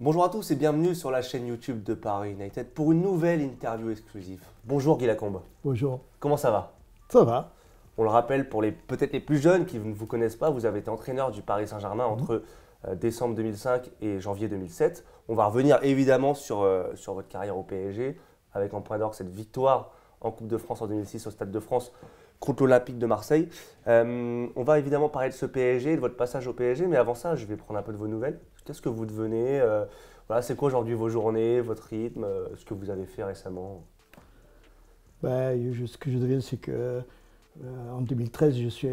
Bonjour à tous et bienvenue sur la chaîne YouTube de Paris United pour une nouvelle interview exclusive. Bonjour Guy Lacombe. Bonjour. Comment ça va? Ça va. On le rappelle pour peut-être les plus jeunes qui ne vous connaissent pas, vous avez été entraîneur du Paris Saint-Germain entre décembre 2005 et janvier 2007. On va revenir évidemment sur votre carrière au PSG avec en point d'orgue cette victoire en Coupe de France en 2006 au Stade de France contre l'Olympique de Marseille. On va évidemment parler de ce PSG, de votre passage au PSG, mais avant ça, je vais prendre un peu de vos nouvelles. Qu'est-ce que vous devenez? Voilà, c'est quoi aujourd'hui vos journées, votre rythme, ce que vous avez fait récemment? Ce que je deviens, c'est que en 2013, je suis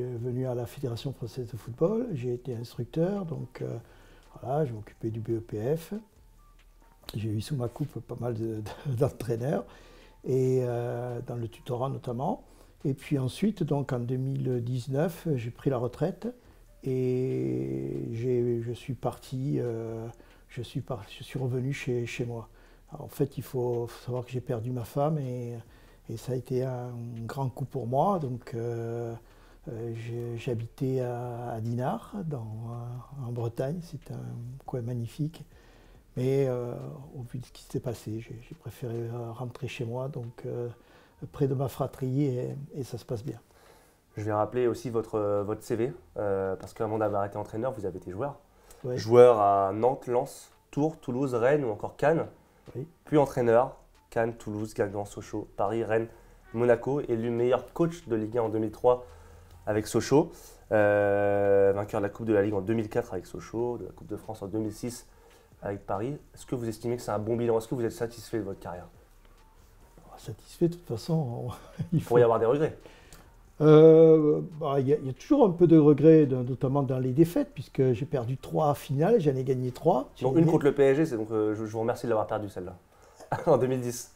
venu à la Fédération française de football. J'ai été instructeur, donc voilà, je m'occupais du BEPF. J'ai eu sous ma coupe pas mal d'entraîneurs, et dans le tutorat notamment. Et puis ensuite, donc en 2019, j'ai pris la retraite et je suis revenu chez moi. Alors, en fait, il faut savoir que j'ai perdu ma femme et ça a été un grand coup pour moi. Donc j'habitais à Dinard, en Bretagne. C'est un coin magnifique. Mais au vu de ce qui s'est passé, j'ai préféré rentrer chez moi, donc près de ma fratrie, et ça se passe bien. Je vais rappeler aussi votre CV, parce qu'avant d'avoir été entraîneur, vous avez été joueur. Ouais. Joueur à Nantes, Lens, Tours, Toulouse, Rennes ou encore Cannes. Oui. Puis entraîneur, Cannes, Toulouse, Guingamp, Sochaux, Paris, Rennes, Monaco. Élu meilleur coach de Ligue 1 en 2003 avec Sochaux. Vainqueur de la Coupe de la Ligue en 2004 avec Sochaux, de la Coupe de France en 2006 avec Paris. Est-ce que vous estimez que c'est un bon bilan? Est-ce que vous êtes satisfait de votre carrière? Satisfait, de toute façon, il faut y avoir des regrets. Il y a toujours un peu de regrets, notamment dans les défaites, puisque j'ai perdu 3 finales, j'en ai gagné 3. Donc une contre le PSG, donc je vous remercie de l'avoir perdu celle-là, en 2010.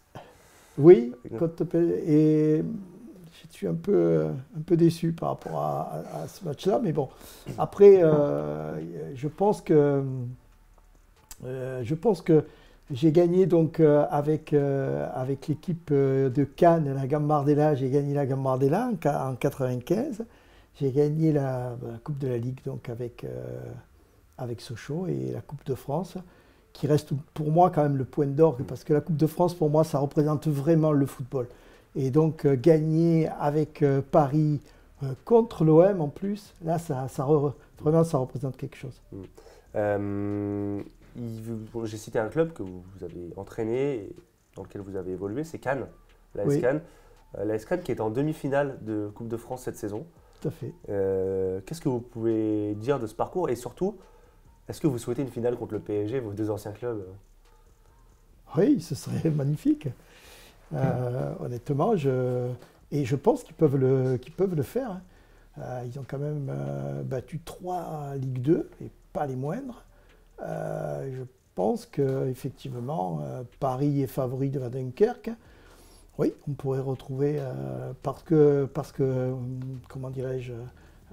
Oui, et je suis un peu déçu par rapport à ce match-là, mais bon. Après, je pense que j'ai gagné donc avec l'équipe de Cannes, la Gambardella. J'ai gagné la Gambardella en 95. J'ai gagné la Coupe de la Ligue donc avec Sochaux, et la Coupe de France, qui reste pour moi quand même le point d'orgue, parce que la Coupe de France, pour moi, ça représente vraiment le football. Et donc gagner avec Paris contre l'OM en plus, là, vraiment, ça représente quelque chose. J'ai cité un club que vous avez entraîné, et dans lequel vous avez évolué, c'est Cannes, l'AS Oui. Cannes. L'AS Cannes qui est en demi-finale de Coupe de France cette saison. Tout à fait. Qu'est-ce que vous pouvez dire de ce parcours? Et surtout, est-ce que vous souhaitez une finale contre le PSG, vos deux anciens clubs? Oui, ce serait magnifique. Honnêtement, je pense qu'ils peuvent le faire. Ils ont quand même battu 3 Ligue 2, et pas les moindres. Je pense qu'effectivement, Paris est favori devant Dunkerque. Oui, on pourrait retrouver, parce que comment dirais-je,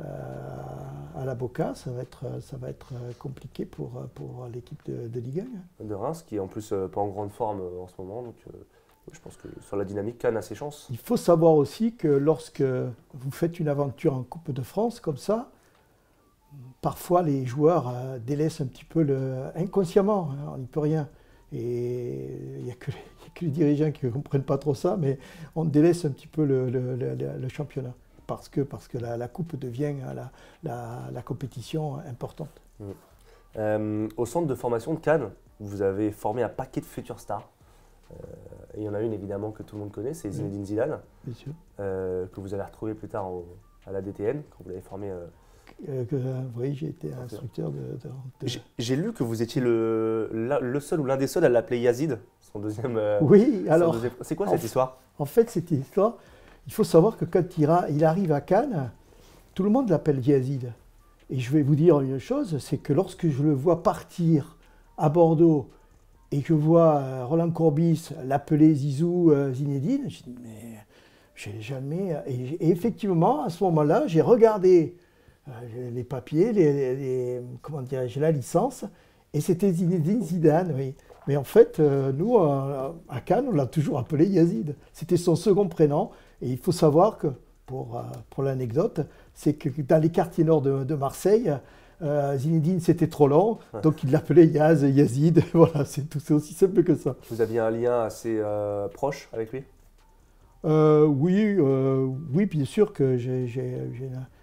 à la Boca, ça va être compliqué pour l'équipe de Ligue 1. De Reims, qui est en plus pas en grande forme en ce moment. Donc je pense que sur la dynamique, Cannes a ses chances. Il faut savoir aussi que lorsque vous faites une aventure en Coupe de France comme ça, parfois les joueurs délaissent un petit peu inconsciemment, hein, on n'y peut rien. Et il n'y a que les dirigeants qui ne comprennent pas trop ça, mais on délaisse un petit peu le championnat, parce que la coupe devient la compétition importante. Au centre de formation de Cannes, vous avez formé un paquet de futures stars. Et il y en a une évidemment que tout le monde connaît, c'est Zinedine Zidane, Bien sûr. que vous allez retrouver plus tard à la DTN, quand vous l'avez formé. Oui, j'ai été instructeur de... J'ai lu que vous étiez le seul ou l'un des seuls à l'appeler Yazid, son deuxième. Oui, alors. C'est quoi cette histoire? En fait, cette histoire, il faut savoir que quand il arrive à Cannes, tout le monde l'appelle Yazid. Et je vais vous dire une chose, c'est que lorsque je le vois partir à Bordeaux et que je vois Roland Courbis l'appeler Zizou Zinedine, je dis mais j'ai jamais. Et effectivement, à ce moment-là, j'ai regardé les papiers, comment dirais-je, la licence, et c'était Zinedine Zidane, oui. Mais en fait, nous, à Cannes, on l'a toujours appelé Yazid. C'était son second prénom, et il faut savoir que, pour l'anecdote, c'est que dans les quartiers nord de Marseille, Zinedine, c'était trop long, donc il l'appelait Yazid. Voilà, c'est aussi simple que ça. Vous aviez un lien assez proche avec lui? Oui, bien sûr que j'ai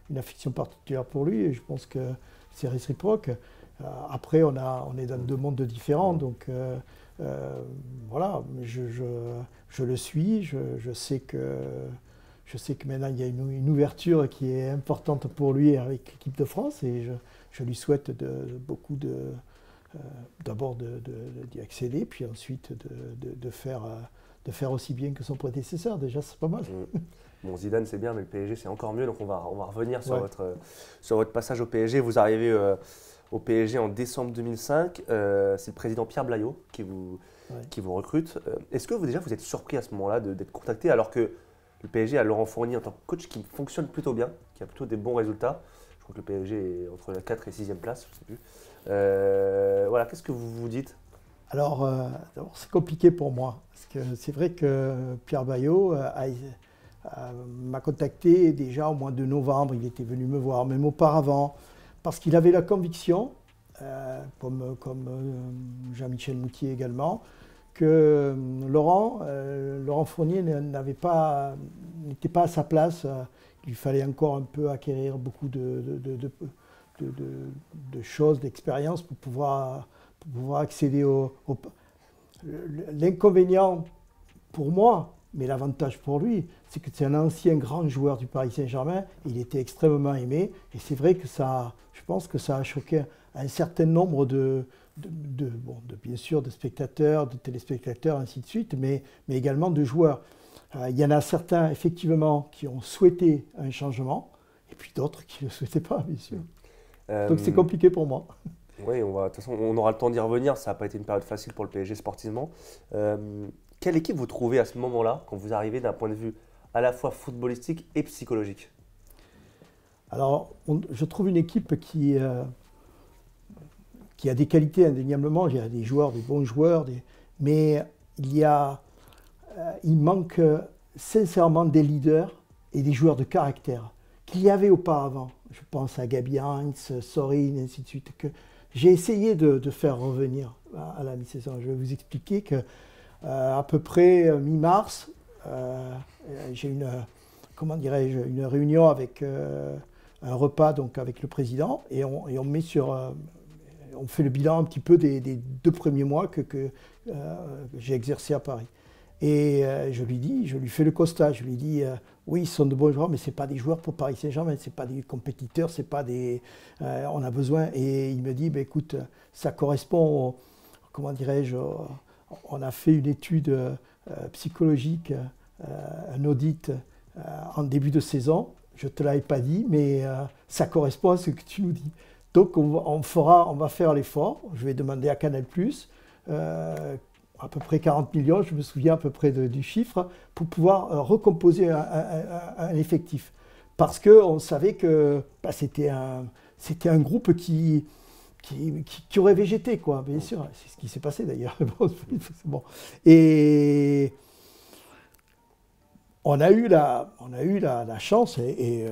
une affection particulière pour lui et je pense que c'est réciproque. Après, on est dans deux mondes différents, donc voilà, je le suis, je sais que maintenant il y a une ouverture qui est importante pour lui avec l'équipe de France et je lui souhaite d'abord d'y accéder, puis ensuite de faire aussi bien que son prédécesseur. Déjà, c'est pas mal. Bon, Zidane, c'est bien, mais le PSG, c'est encore mieux. Donc, on va revenir sur votre passage au PSG. Vous arrivez au PSG en décembre 2005. C'est le président Pierre Blaillot qui vous recrute. Est-ce que vous êtes surpris à ce moment-là d'être contacté alors que le PSG a Laurent Fournier en tant que coach qui fonctionne plutôt bien, qui a plutôt des bons résultats? Je crois que le PSG est entre la 4 et 6e place, je ne sais plus. Voilà, qu'est-ce que vous vous dites? Alors, c'est compliqué pour moi, parce que c'est vrai que Pierre Baillot m'a contacté déjà au mois de novembre, il était venu me voir, même auparavant, parce qu'il avait la conviction, comme Jean-Michel Moutier également, que Laurent Fournier n'était pas à sa place, il lui fallait encore un peu acquérir beaucoup de choses, d'expérience pour pouvoir accéder L'inconvénient pour moi, mais l'avantage pour lui, c'est que c'est un ancien grand joueur du Paris Saint-Germain, il était extrêmement aimé, et c'est vrai que je pense que ça a choqué un certain nombre bien sûr, de spectateurs, de téléspectateurs, ainsi de suite, mais également de joueurs. Il y en a certains, effectivement, qui ont souhaité un changement, et puis d'autres qui ne le souhaitaient pas, bien sûr. Donc c'est compliqué pour moi. Oui, de toute façon, on aura le temps d'y revenir. Ça n'a pas été une période facile pour le PSG sportivement. Quelle équipe vous trouvez à ce moment-là, quand vous arrivez d'un point de vue à la fois footballistique et psychologique? Alors, je trouve une équipe qui a des qualités indéniablement. Il y a des joueurs, des bons joueurs, mais il manque sincèrement des leaders et des joueurs de caractère qu'il y avait auparavant. Je pense à Gabi Heinz, Sorin, ainsi de suite, que j'ai essayé de faire revenir à la mi-saison. Je vais vous expliquer que à peu près mi-mars, j'ai une réunion avec un repas donc avec le président et on fait le bilan un petit peu des 2 premiers mois que j'ai exercé à Paris. Et je lui fais le constat, je lui dis oui, ils sont de bons joueurs, mais ce n'est pas des joueurs pour Paris Saint-Germain, ce n'est pas des compétiteurs, c'est pas des. On a besoin. Et il me dit écoute, ça correspond, on a fait une étude psychologique, un audit en début de saison. Je ne te l'avais pas dit, mais ça correspond à ce que tu nous dis. Donc on va faire l'effort. Je vais demander à Canal+, à peu près 40 millions, je me souviens à peu près du chiffre, pour pouvoir recomposer un effectif. Parce qu'on savait que c'était un groupe qui aurait végété, quoi, bien sûr. C'est ce qui s'est passé d'ailleurs. Bon. Et on a eu la chance, et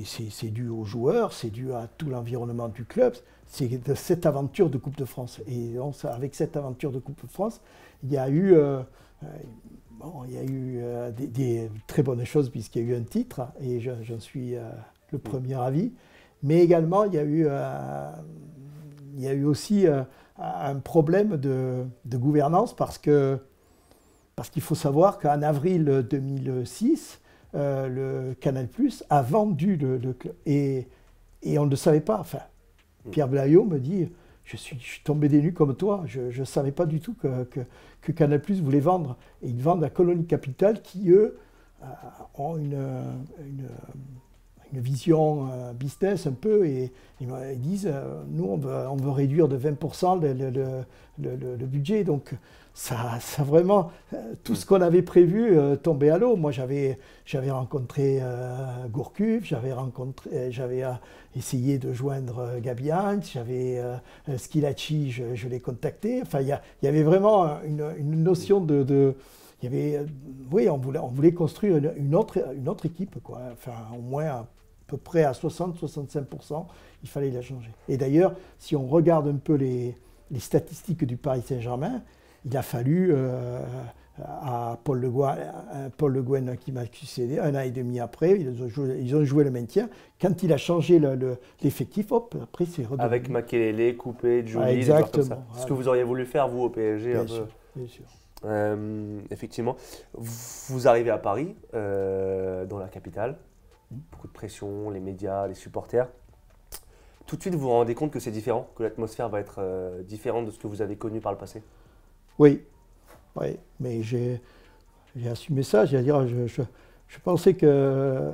c'est dû aux joueurs, c'est dû à tout l'environnement du club, c'est de cette aventure de Coupe de France. Et donc, avec cette aventure de Coupe de France, il y a eu, des très bonnes choses puisqu'il y a eu un titre, et j'en suis le premier avis. Mais également, il y a eu aussi un problème de gouvernance parce qu'il faut savoir qu'en avril 2006, le Canal+ a vendu le club. Et on ne le savait pas. Enfin, Pierre Blaillot me dit, je suis tombé des nues comme toi, je ne savais pas du tout que Canal+ voulait vendre. Et ils vendent à Colonie Capital qui, eux, ont une vision business un peu, et ils disent, nous on veut réduire de 20% le budget. Donc ça vraiment, tout ce qu'on avait prévu tombait à l'eau. Moi j'avais rencontré Gourcuff, j'avais essayé de joindre Gabi Heinz, j'avais Schilacci, je l'ai contacté. Enfin il y avait vraiment une notion oui, on voulait construire une autre équipe, quoi. Enfin au moins peu près à 60-65%, il fallait la changer. Et d'ailleurs, si on regarde un peu les statistiques du Paris Saint-Germain, il a fallu à Paul Le Guen qui m'a succédé, 1 an et demi après, ils ont joué le maintien. Quand il a changé l'effectif, hop, après c'est redevenu. Avec Makelele, Coupé, Djouli, des joueurs comme ça. C'est ce que vous auriez voulu faire, vous, au PSG Bien un sûr, peu. bien sûr. Effectivement. Vous arrivez à Paris, dans la capitale. Beaucoup de pression, les médias, les supporters. Tout de suite, vous vous rendez compte que c'est différent, que l'atmosphère va être différente de ce que vous avez connu par le passé? Oui, oui, mais j'ai assumé ça. C'est-à-dire, je pensais que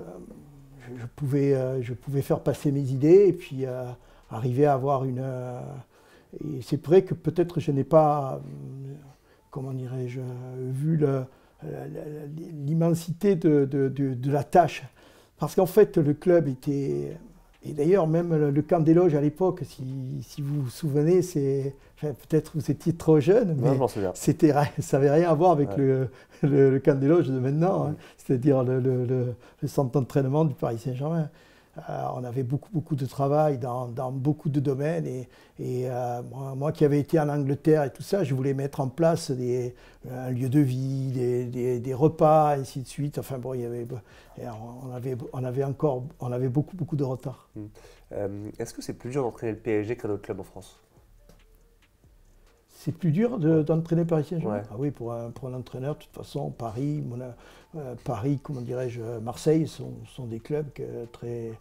je pouvais faire passer mes idées et puis arriver à avoir une. Et c'est vrai que peut-être je n'ai pas, comment dirais-je, vu l'immensité de la tâche. Parce qu'en fait, le club était. Et d'ailleurs, même le camp des loges à l'époque, si vous vous souvenez, enfin, peut-être vous étiez trop jeune, mais ça n'avait rien à voir avec le camp des loges de maintenant, hein, c'est-à-dire le centre d'entraînement du Paris Saint-Germain. On avait beaucoup de travail dans beaucoup de domaines et moi qui avais été en Angleterre et tout ça, je voulais mettre en place un lieu de vie, des repas, et ainsi de suite. Enfin bon, on avait beaucoup de retard. Est-ce que c'est plus dur d'entraîner le PSG qu'un autre club en France? C'est plus dur d'entraîner Paris Saint-Germain. Ouais. Ah oui, pour un entraîneur, de toute façon, Paris, comment dirais-je, Marseille sont des clubs très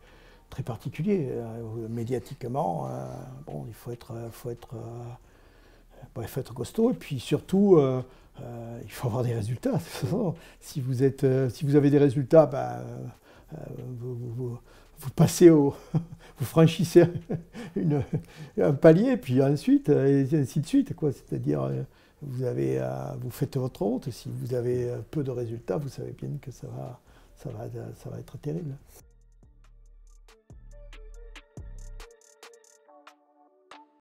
particuliers. Médiatiquement, bon, il faut être costaud. Et puis surtout, il faut avoir des résultats. De toute façon, si vous avez des résultats, ben, vous passez vous franchissez un palier, puis ensuite, et ainsi de suite, quoi. C'est-à-dire, vous faites votre route. Si vous avez peu de résultats, vous savez bien que ça va être terrible.